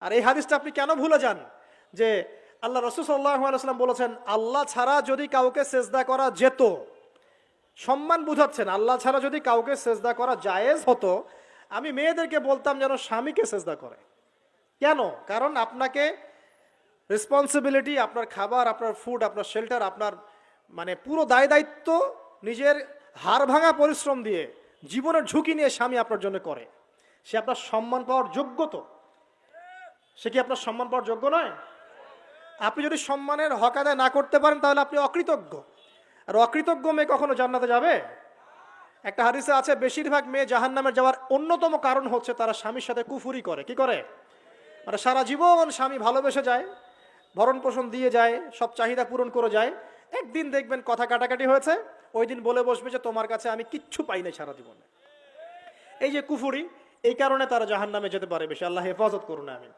আর এই হাদিসটা আপনি কেন ভুলে যান যে আল্লাহ রাসূল সাল্লাল্লাহু আলাইহি ওয়াসাল্লাম বলেছেন আল্লাহ ছাড়া যদি কাউকে সেজদা করা যেত, সম্মান বুঝাচ্ছেন, আল্লাহ ছাড়া যদি কাউকে সেজদা করা জায়েজ হতো, আমি মেয়েদেরকে বলতাম যেন স্বামীকে সেজদা করে। কেন? কারণ আপনাকে রেসপন্সিবিলিটি, আপনার খাবার, আপনার ফুড, আপনার শেল্টার, আপনার মানে পুরো দায় দায়িত্ব নিজের হাড় ভাঙা পরিশ্রম দিয়ে, জীবনের ঝুঁকি নিয়ে স্বামী আপনার জন্য করে। সে আপনার সম্মান পাওয়ার যোগ্য তো? সে কি আপনার সম্মান পাওয়ার যোগ্য নয়? আপনি যদি সম্মানের হক আদায় না করতে পারেন তাহলে আপনি অকৃতজ্ঞ। আর অকৃতজ্ঞ মেয়ে কখনো জান্নাতে যাবে? একটা হাদিসে আছে বেশিরভাগ মেয়ে জাহান্নামে যাওয়ার অন্যতম কারণ হচ্ছে তারা স্বামীর সাথে কুফুরি করে। কি করে? মানে সারা জীবন স্বামী ভালোবেসে যায়, ভরণ পোষণ দিয়ে যায়, সব চাহিদা পূরণ করে যায়, একদিন দেখবেন কথা কাটাকাটি হয়েছে, ওই দিন বলে বসবে যে তোমার কাছে আমি কিচ্ছু পাই নাই সারা জীবনে। এই যে কুফুরি, এই কারণে তারা জাহান্নামে যেতে পারে বেশি। আল্লাহ হেফাজত করুন। আমি